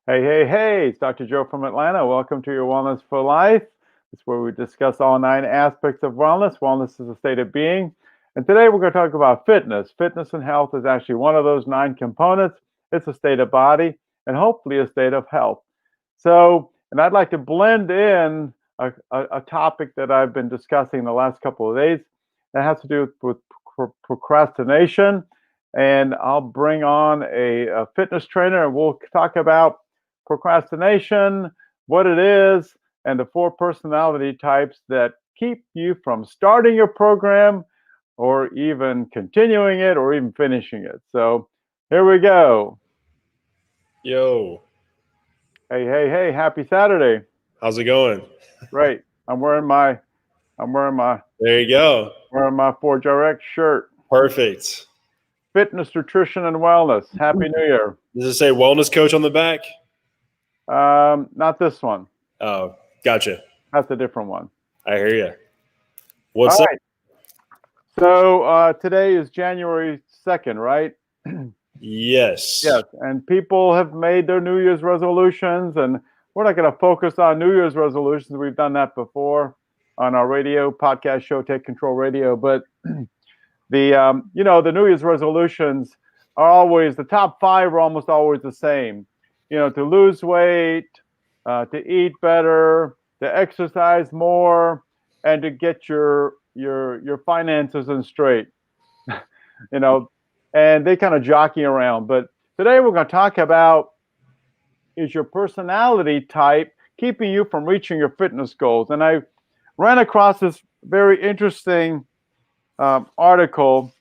Hey, it's Dr. Joe from Atlanta. Welcome to Your Wellness for Life. It's where we discuss all 9 aspects of wellness. Wellness is a state of being. And today we're going to talk about fitness. Fitness and health is actually one of those 9 components. It's a state of body and hopefully a state of health. And I'd like to blend in a topic that I've been discussing the last couple of days that has to do with procrastination. And I'll bring on a fitness trainer and we'll talk about procrastination, what it is, and the 4 personality types that keep you from starting your program or even continuing it or even finishing it. So here we go. Yo. Hey, happy Saturday. How's it going? Great. I'm wearing my There you go. wearing my Forge RX shirt. Perfect. Fitness, nutrition, and wellness. Happy New Year. Does it say wellness coach on the back? Not this one. Oh, gotcha. That's a different one. I hear you. What's All up? right. So today is January 2nd, right? Yes. Yes. And people have made their New Year's resolutions, and we're not going to focus on New Year's resolutions. We've done that before on our radio podcast show, Take Control Radio. But the New Year's resolutions are always, the top 5 are almost always the same. To lose weight, to eat better, to exercise more, and to get your finances in straight. And they kind of jockey around. But today we're going to talk about, is your personality type keeping you from reaching your fitness goals? And I ran across this very interesting article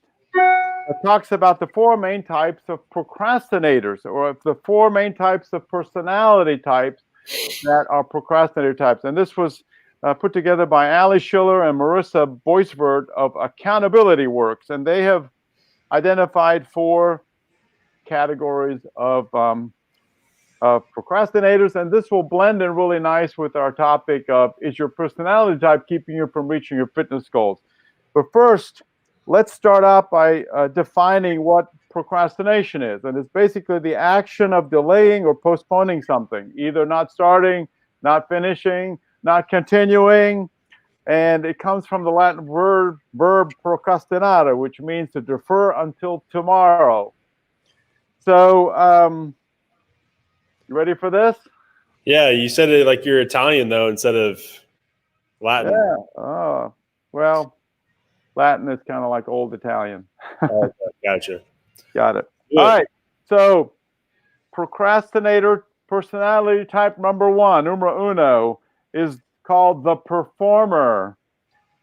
that talks about the 4 main types of procrastinators, or the 4 main types of personality types that are procrastinator types. And this was put together by Ali Schiller and Marissa Boisvert of Accountability Works. And they have identified 4 categories of procrastinators. And this will blend in really nice with our topic of, is your personality type keeping you from reaching your fitness goals? But first, let's start out by defining what procrastination is. And it's basically the action of delaying or postponing something, either not starting, not finishing, not continuing. And it comes from the Latin verb procrastinare, which means to defer until tomorrow. So, you ready for this? Yeah, you said it like you're Italian, though, instead of Latin. Yeah. Oh, well. Latin is kind of like old Italian. Okay, gotcha. Got it. Good. All right. So procrastinator personality type number 1, numero uno, is called the performer.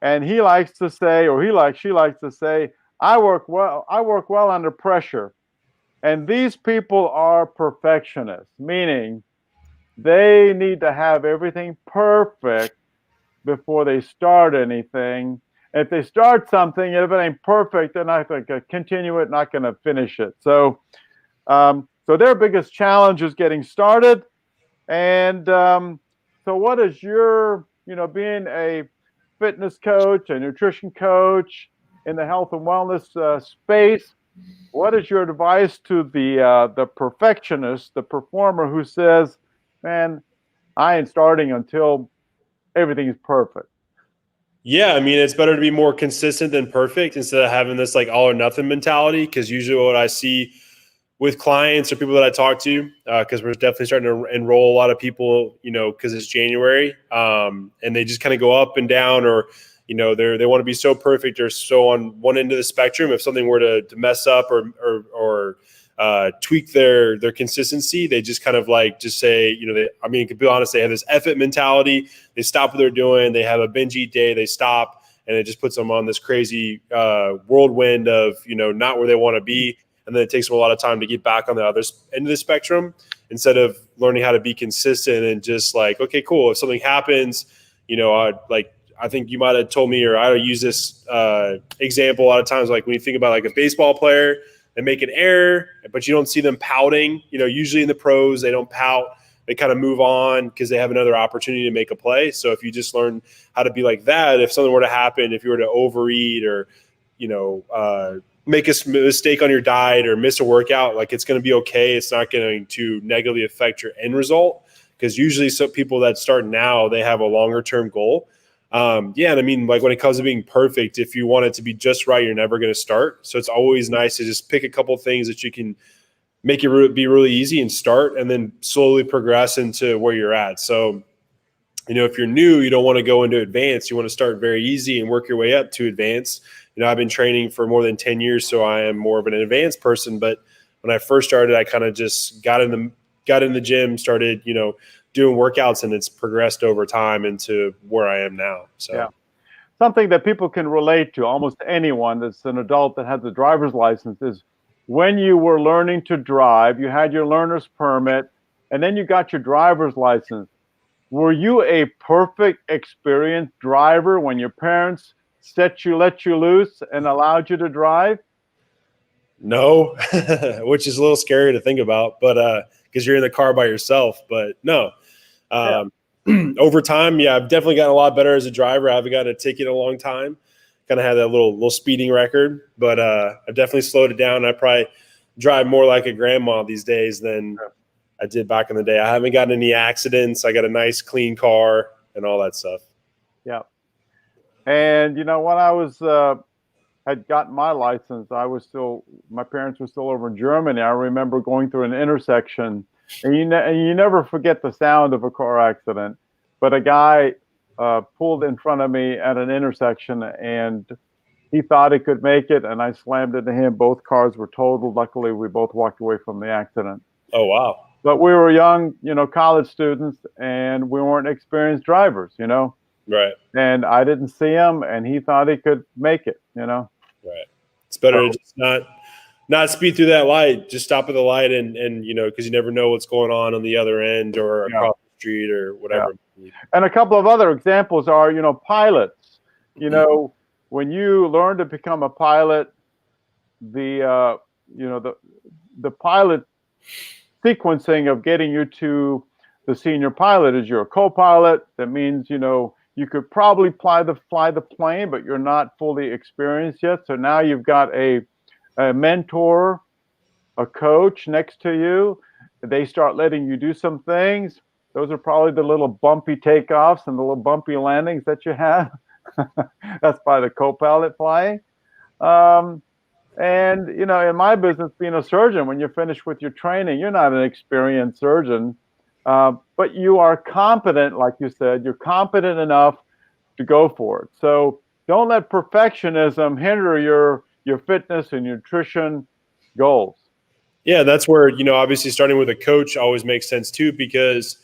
And he likes to say, or she likes to say, I work well under pressure. And these people are perfectionists, meaning they need to have everything perfect before they start anything. If they start something, if it ain't perfect, they're not going to continue it, not going to finish it. So their biggest challenge is getting started. And so what is your, being a fitness coach, a nutrition coach in the health and wellness space, what is your advice to the perfectionist, the performer who says, man, I ain't starting until everything is perfect? Yeah, I mean, it's better to be more consistent than perfect instead of having this like all or nothing mentality. Because usually what I see with clients or people that I talk to, because we're definitely starting to enroll a lot of people, because it's January, and they just kind of go up and down, or they want to be so perfect or so on one end of the spectrum. If something were to mess up or tweak their consistency, they just kind of like just say, to be honest, they have this F it mentality. They stop what they're doing. They have a binge eat day. They stop, and it just puts them on this crazy whirlwind of, not where they want to be. And then it takes them a lot of time to get back on the other end of the spectrum, instead of learning how to be consistent and just like, okay, cool. If something happens, I think you might have told me, or I use this example a lot of times, like when you think about like a baseball player, they make an error, but you don't see them pouting. Usually in the pros, they don't pout. They kind of move on because they have another opportunity to make a play. So if you just learn how to be like that, if something were to happen, if you were to overeat or, make a mistake on your diet or miss a workout, like it's going to be okay. It's not going to negatively affect your end result, because usually some people that start now, they have a longer term goal. Yeah, and I mean, like when it comes to being perfect, if you want it to be just right, you're never going to start. So it's always nice to just pick a couple things that you can make it be really easy and start, and then slowly progress into where you're at. So, if you're new, you don't want to go into advanced. You want to start very easy and work your way up to advanced. I've been training for more than 10 years, so I am more of an advanced person. But when I first started, I kind of just got in the gym, started, doing workouts, and it's progressed over time into where I am now. So yeah. Something that people can relate to, almost anyone that's an adult that has a driver's license, is when you were learning to drive, you had your learner's permit, and then you got your driver's license. Were you a perfect, experienced driver when your parents let you loose and allowed you to drive? no, which is a little scary to think about, but because you're in the car by yourself. But no, Yeah. over time, yeah, I've definitely gotten a lot better as a driver. I haven't gotten a ticket in a long time. Kind of had that little speeding record, but I've definitely slowed it down. I probably drive more like a grandma these days than I did back in the day. I haven't gotten any accidents. I got a nice, clean car and all that stuff. Yeah. And when I was had gotten my license, my parents were still over in Germany. I remember going through an intersection, and you never forget the sound of a car accident. But a guy pulled in front of me at an intersection, and he thought he could make it, and I slammed into him. Both cars were totaled. Luckily, we both walked away from the accident. Oh, wow. But we were young, college students, and we weren't experienced drivers, Right. And I didn't see him, and he thought he could make it, Right. It's better to just not speed through that light. Just stop at the light and because you never know what's going on the other end or across the street or whatever. Yeah. And a couple of other examples are, pilots. When you learn to become a pilot, the pilot sequencing of getting you to the senior pilot is you're a co-pilot. That means, you could probably fly the plane, but you're not fully experienced yet. So now you've got a mentor, a coach next to you. They start letting you do some things. Those are probably the little bumpy takeoffs and the little bumpy landings that you have. That's by the co-pilot flying. And, in my business, being a surgeon, when you're finished with your training, you're not an experienced surgeon, but you are competent, like you said, you're competent enough to go for it. So don't let perfectionism hinder your fitness and nutrition goals. Yeah, that's where, obviously starting with a coach always makes sense too, because,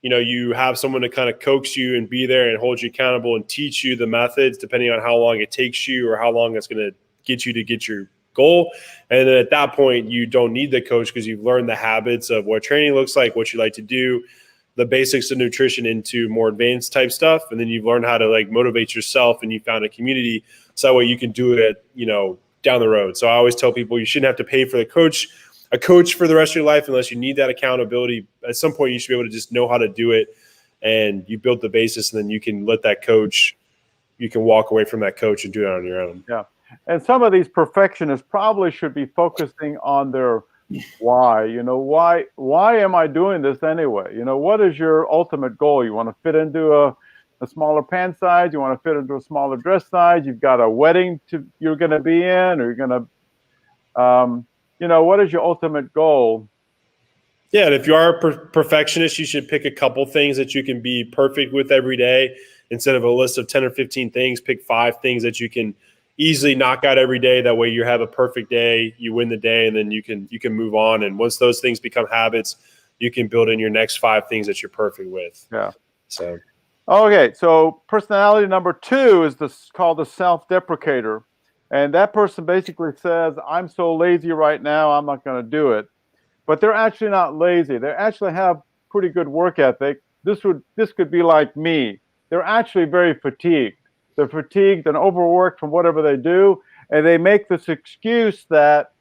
you have someone to kind of coax you and be there and hold you accountable and teach you the methods, depending on how long it takes you or how long it's going to get you to get your goal. And then at that point, you don't need the coach because you've learned the habits of what training looks like, what you like to do, the basics of nutrition into more advanced type stuff. And then you've learned how to motivate yourself, and you found a community. So that way you can do it, down the road. So I always tell people you shouldn't have to pay for a coach for the rest of your life unless you need that accountability. At some point, you should be able to just know how to do it, and you build the basis, and then you can let that coach, you can walk away from that coach and do it on your own. Yeah. And some of these perfectionists probably should be focusing on their why. Why am I doing this anyway? What is your ultimate goal? You want to fit into a smaller pant size? You want to fit into a smaller dress size? You've got a wedding you're going to be in, or you're going to, what is your ultimate goal? Yeah, and if you are a perfectionist, you should pick a couple things that you can be perfect with every day. Instead of a list of 10 or 15 things, pick 5 things that you can easily knock out every day. That way you have a perfect day, you win the day, and then you can move on. And once those things become habits, you can build in your next 5 things that you're perfect with. Yeah. So. Okay, so personality number 2 is called the Self-Deprecator. And that person basically says, I'm so lazy right now, I'm not going to do it. But they're actually not lazy. They actually have pretty good work ethic. This could be like me. They're actually very fatigued. They're fatigued and overworked from whatever they do, and they make this excuse that,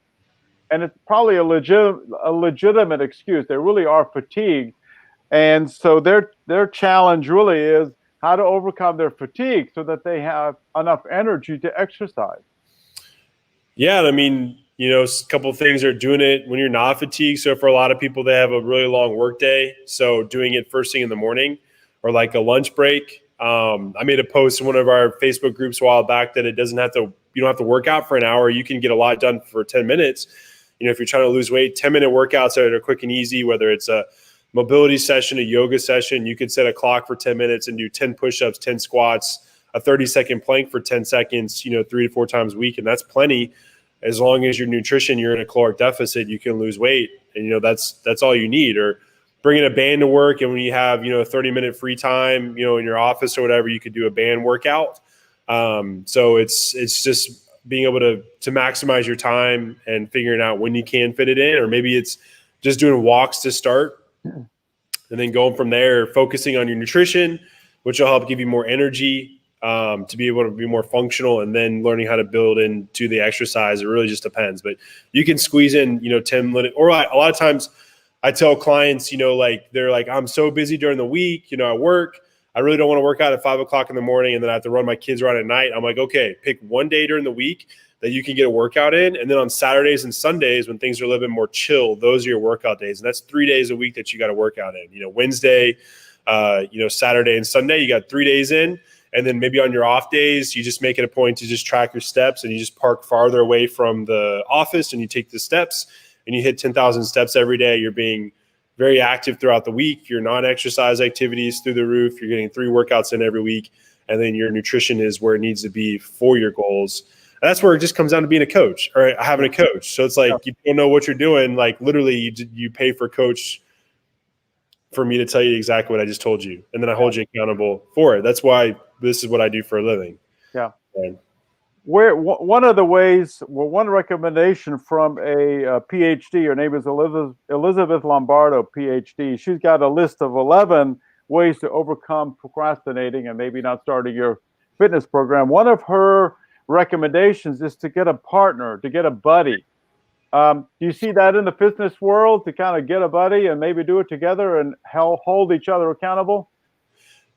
and it's probably a legitimate excuse. They really are fatigued, and so their challenge really is how to overcome their fatigue so that they have enough energy to exercise. Yeah, I mean, a couple of things are doing it when you're not fatigued. So for a lot of people, they have a really long work day. So doing it first thing in the morning or like a lunch break. I made a post in one of our Facebook groups a while back that you don't have to work out for an hour. You can get a lot done for 10 minutes. If you're trying to lose weight, 10-minute workouts that are quick and easy, whether it's a mobility session, a yoga session, you could set a clock for 10 minutes and do 10 push-ups, 10 squats, a 30-second plank for 10 seconds, 3 to 4 times a week. And that's plenty. As long as your nutrition, you're in a caloric deficit, you can lose weight. And, that's all you need. Or bringing a band to work. And when you have, a 30-minute free time, in your office or whatever, you could do a band workout. So it's just being able to maximize your time and figuring out when you can fit it in, or maybe it's just doing walks to start and then going from there, focusing on your nutrition, which will help give you more energy, to be able to be more functional, and then learning how to build into the exercise. It really just depends, but you can squeeze in, 10 minutes, or a lot of times I tell clients, they're like, I'm so busy during the week, I work, I really don't want to work out at 5 o'clock in the morning, and then I have to run my kids around at night. I'm like, okay, pick one day during the week that you can get a workout in. And then on Saturdays and Sundays, when things are a little bit more chill, those are your workout days. And that's 3 days a week that you got to work out in, Wednesday, Saturday and Sunday, you got 3 days in. And then maybe on your off days, you just make it a point to just track your steps, and you just park farther away from the office and you take the steps and you hit 10,000 steps every day. You're being very active throughout the week. Your non-exercise activities through the roof. You're getting 3 workouts in every week. And then your nutrition is where it needs to be for your goals. And that's where it just comes down to being a coach or having a coach. So it's like, you don't know what you're doing. Like literally you pay for a coach for me to tell you exactly what I just told you. And then I hold you accountable for it. That's why this is what I do for a living. Yeah. And one of the ways, one recommendation from a PhD, her name is Elizabeth Lombardo, PhD. She's got a list of 11 ways to overcome procrastinating and maybe not starting your fitness program. One of her recommendations is to get a partner, to get a buddy. Do you see that in the fitness world, to kind of get a buddy and maybe do it together and hold each other accountable?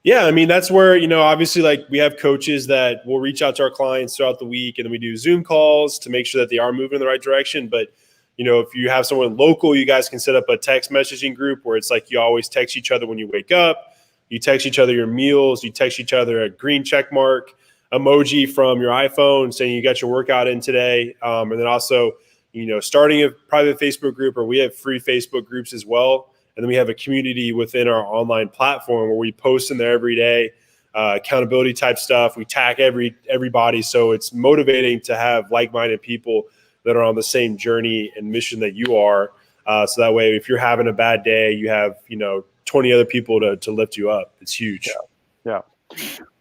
Yeah, I mean, that's where, obviously, like we have coaches that will reach out to our clients throughout the week, and then we do Zoom calls to make sure that they are moving in the right direction. But, if you have someone local, you guys can set up a text messaging group where it's like you always text each other when you wake up. You text each other your meals. You text each other a green check mark emoji from your iPhone saying you got your workout in today. And then also, starting a private Facebook group, or we have free Facebook groups as well. And then we have a community within our online platform where we post in there every day, accountability type stuff. We tag everybody. So it's motivating to have like-minded people that are on the same journey and mission that you are. So that way, if you're having a bad day, you have, 20 other people to lift you up. It's huge. Yeah.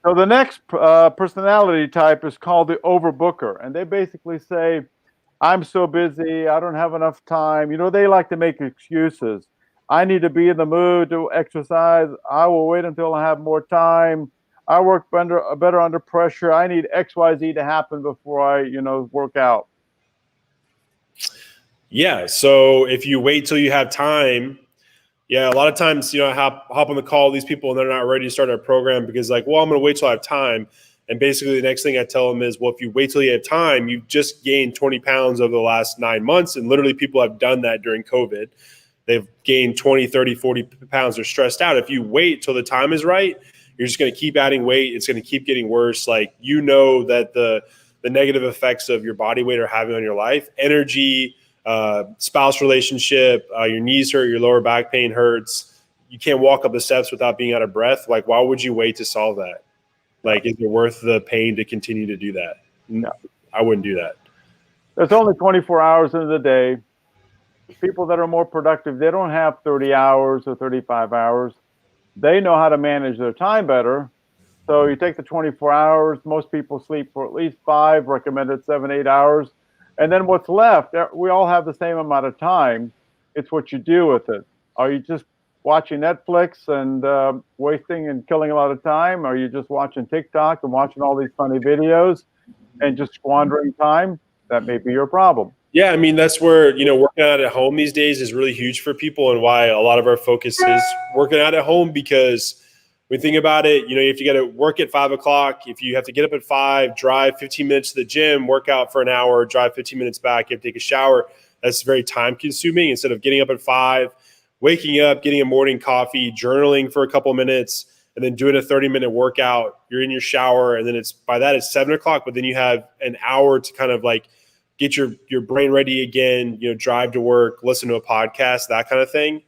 So the next personality type is called the Overbooker. And they basically say, I'm so busy, I don't have enough time. They like to make excuses. I need to be in the mood to exercise. I will wait until I have more time. I work better under pressure. I need XYZ to happen before I, work out. Yeah. So if you wait till you have time, a lot of times, I hop on the call with these people and they're not ready to start our program because I'm going to wait till I have time. And basically the next thing I tell them is, well, if you wait till you have time, you've just gained 20 pounds over the last 9 months. And literally people have done that during COVID. They've gained 20, 30, 40 pounds. They're stressed out. If you wait till the time is right, you're just going to keep adding weight. It's going to keep getting worse. Like, that the negative effects of your body weight are having on your life, energy, spouse relationship, your knees hurt, your lower back pain hurts. You can't walk up the steps without being out of breath. Like, why would you wait to solve that? Like, is it worth the pain to continue to do that? No, I wouldn't do that. There's only 24 hours in the day. People that are more productive, they don't have 30 hours or 35 hours. They know how to manage their time better. So you take the 24 hours, most people sleep for at least 5, recommended 7, 8 hours. And then what's left, we all have the same amount of time. It's what you do with it. Are you just watching Netflix and wasting and killing a lot of time? Are you just watching TikTok and watching all these funny videos and just squandering time? That may be your problem. Yeah, I mean, that's where, working out at home these days is really huge for people, and why a lot of our focus is working out at home, because when you think about it, if you got to work at 5 o'clock, if you have to get up at 5, drive 15 minutes to the gym, work out for an hour, drive 15 minutes back, you have to take a shower. That's very time consuming. Instead of getting up at 5, waking up, getting a morning coffee, journaling for a couple minutes, and then doing a 30-minute workout, you're in your shower. And then it's 7 o'clock, but then you have an hour to kind of like get your brain ready again, drive to work, listen to a podcast, that kind of thing.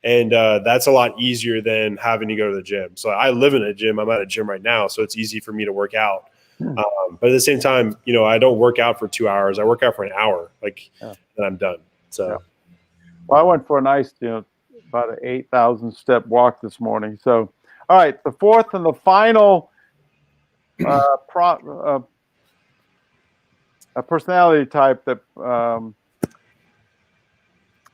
And that's a lot easier than having to go to the gym. So I live in a gym. I'm at a gym right now, so it's easy for me to work out. But at the same time, I don't work out for 2 hours. I work out for an hour, and I'm done. So, Well, I went for a nice, about an 8,000 step walk this morning. So, all right, the fourth and the final personality type that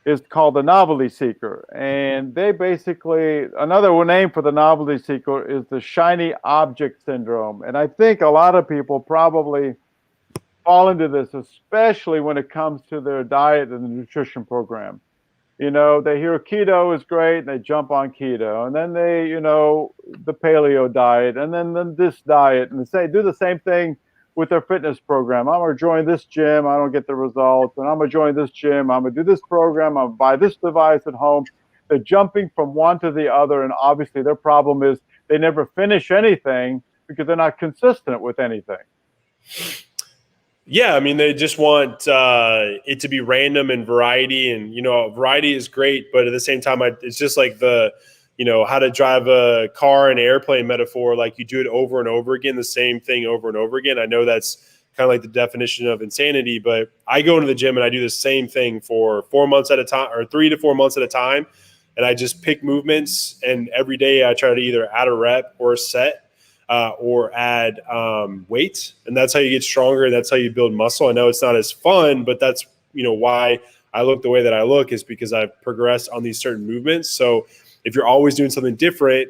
is called the Novelty Seeker. And they basically, another name for the Novelty Seeker is the shiny object syndrome. And I think a lot of people probably fall into this, especially when it comes to their diet and the nutrition program. They hear keto is great, and they jump on keto. And then they, the paleo diet, and then this diet, and they do the same thing with their fitness program. I'm going to join this gym. I don't get the results. And I'm going to join this gym. I'm going to do this program. I'm going to buy this device at home. They're jumping from one to the other. And obviously their problem is they never finish anything because they're not consistent with anything. Yeah, I mean, they just want it to be random and variety. And, variety is great. But at the same time, it's just like how to drive a car and airplane metaphor. Like you do it over and over again, the same thing over and over again. I know that's kind of like the definition of insanity, but I go into the gym and I do the same thing for 4 months at a time, or 3 to 4 months at a time. And I just pick movements, and every day I try to either add a rep or a set. Or add weight, and that's how you get stronger. That's how you build muscle. I know it's not as fun, but that's why I look the way that I look, is because I've progressed on these certain movements. So if you're always doing something different,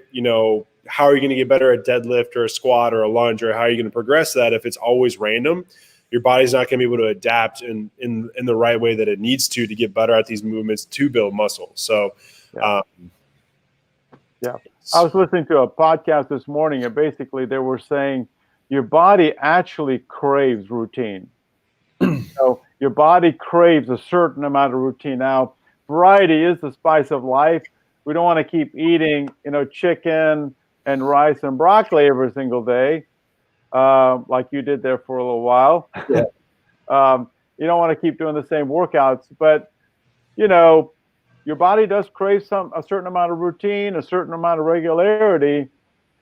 how are you going to get better at deadlift or a squat or a lunge, or how are you going to progress that if it's always random? Your body's not going to be able to adapt in the right way that it needs to get better at these movements to build muscle. So, yeah. I was listening to a podcast this morning, and basically they were saying your body actually craves routine. So your body craves a certain amount of routine. Now, variety is the spice of life. We don't want to keep eating, chicken and rice and broccoli every single day, like you did there for a little while. Yeah. You don't want to keep doing the same workouts, but your body does crave a certain amount of routine, a certain amount of regularity,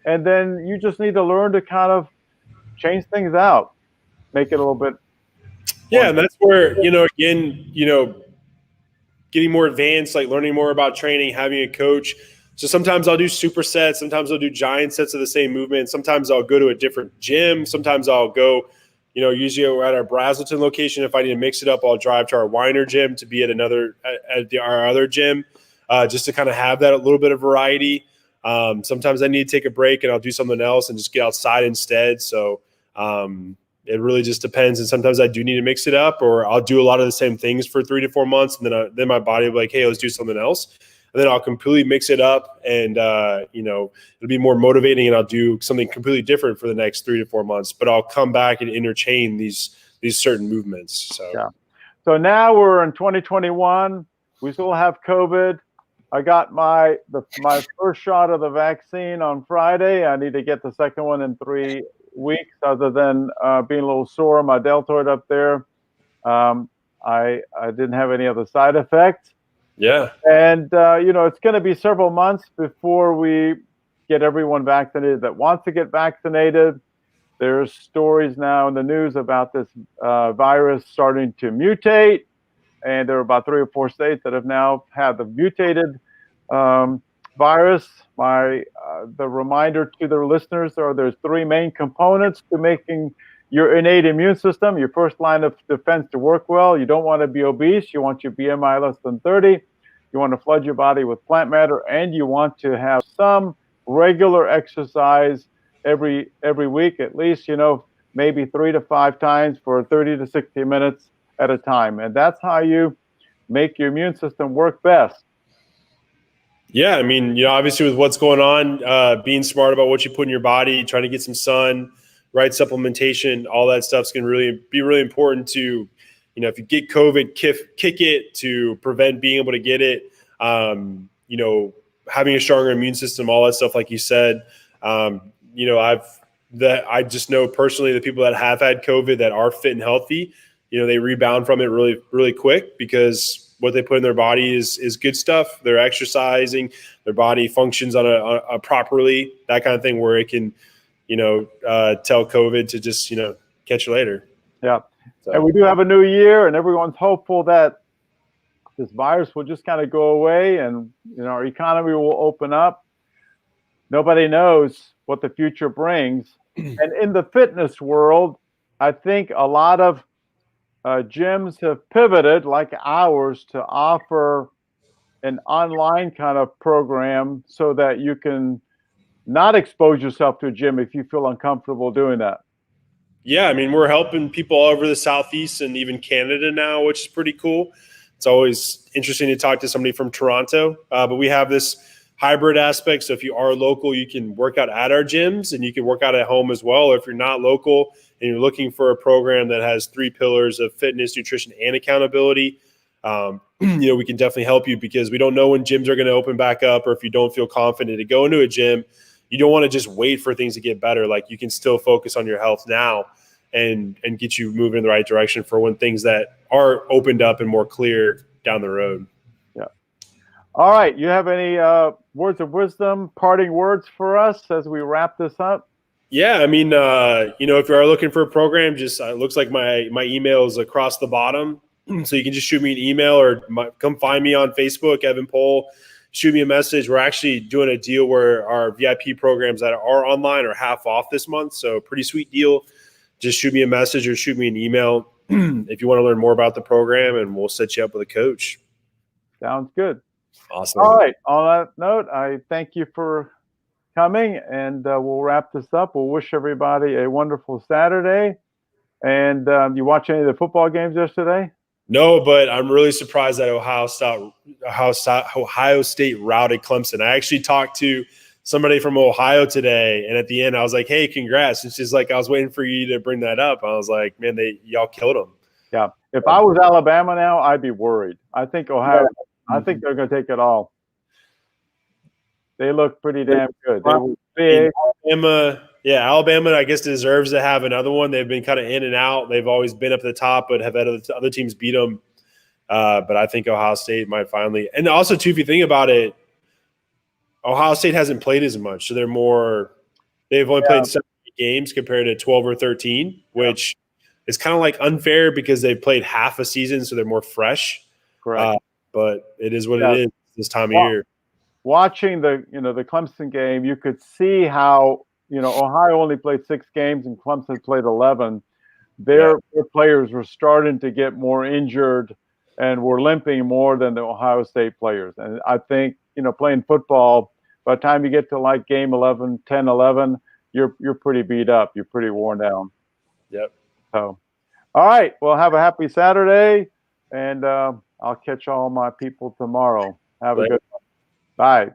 and then you just need to learn to kind of change things out, make it a little bit. Yeah, and that's where, again, getting more advanced, like learning more about training, having a coach. So sometimes I'll do supersets, sometimes I'll do giant sets of the same movement. Sometimes I'll go to a different gym. Sometimes I'll go, usually we're at our Brazelton location. If I need to mix it up, I'll drive to our Weiner gym to be at our other gym, just to kind of have that a little bit of variety. Sometimes I need to take a break and I'll do something else and just get outside instead. So it really just depends. And sometimes I do need to mix it up, or I'll do a lot of the same things for 3 to 4 months. And then my body will be like, hey, let's do something else. And then I'll completely mix it up, and, it'll be more motivating, and I'll do something completely different for the next 3 to 4 months, but I'll come back and interchain these certain movements. So, yeah. So now we're in 2021. We still have COVID. I got my first shot of the vaccine on Friday. I need to get the second one in 3 weeks, other than being a little sore on my deltoid up there. I didn't have any other side effects. Yeah. And, it's going to be several months before we get everyone vaccinated that wants to get vaccinated. There's stories now in the news about this virus starting to mutate. And there are about 3 or 4 states that have now had the mutated virus. The reminder to their listeners there's 3 main components to making your innate immune system, your first line of defense, to work well. You don't want to be obese. You want your BMI less than 30. You want to flood your body with plant matter, and you want to have some regular exercise every week, at least, maybe 3 to 5 times for 30 to 60 minutes at a time. And that's how you make your immune system work best. Yeah, I mean, obviously with what's going on, being smart about what you put in your body, trying to get some sun, right supplementation, all that stuff's going to be really important to, if you get COVID, kick it to prevent being able to get it. Having a stronger immune system, all that stuff, like you said. I just know personally the people that have had COVID that are fit and healthy, they rebound from it really, really quick because what they put in their body is good stuff. They're exercising, their body functions on a properly, that kind of thing, where it can, tell COVID to just, catch you later. Yeah. So. And we do have a new year, and everyone's hopeful that this virus will just kind of go away and, our economy will open up. Nobody knows what the future brings. And in the fitness world, I think a lot of gyms have pivoted, like ours, to offer an online kind of program so that you can not expose yourself to a gym if you feel uncomfortable doing that. Yeah, I mean, we're helping people all over the Southeast and even Canada now, which is pretty cool. It's always interesting to talk to somebody from Toronto, but we have this hybrid aspect. So if you are local, you can work out at our gyms and you can work out at home as well. Or if you're not local and you're looking for a program that has 3 pillars of fitness, nutrition, and accountability, we can definitely help you, because we don't know when gyms are going to open back up, or if you don't feel confident to go into a gym, you don't want to just wait for things to get better. Like, you can still focus on your health now and get you moving in the right direction for when things that are opened up and more clear down the road. Yeah. All right. You have any words of wisdom, parting words for us as we wrap this up? Yeah, I mean, if you are looking for a program, just it looks like my email is across the bottom, so you can just shoot me an email or come find me on Facebook, Evan Pohl. Shoot me a message. We're actually doing a deal where our VIP programs that are online are half off this month, so pretty sweet deal. Just shoot me a message or shoot me an email if you want to learn more about the program, and we'll set you up with a coach. Sounds good. Awesome. All right. On that note, I thank you for coming, and we'll wrap this up. We'll wish everybody a wonderful Saturday. And you watch any of the football games yesterday? No, but I'm really surprised that Ohio State routed Clemson. I actually talked to somebody from Ohio today, and at the end I was like, "Hey, congrats!" It's just like, I was waiting for you to bring that up. I was like, "Man, y'all killed them." Yeah. If I was Alabama now, I'd be worried. I think Ohio. I think they're going to take it all. They look pretty damn good. They were big. Alabama, I guess, deserves to have another one. They've been kind of in and out. They've always been up at the top, but have had other teams beat them. But I think Ohio State might finally. And also, too, if you think about it, Ohio State hasn't played as much, so they've only played 7 games compared to 12 or 13, which is kind of like unfair because they've played half a season, so they're more fresh. Correct. But it is what it is this time of year. Watching the Clemson game, you could see how Ohio only played 6 games and Clemson played 11. Their players were starting to get more injured and were limping more than the Ohio State players. And I think playing football, by the time you get to like game 11, 10, 11, you're pretty beat up. You're pretty worn down. Yep. So, all right. Well, have a happy Saturday, and I'll catch all my people tomorrow. Have a good one. Bye.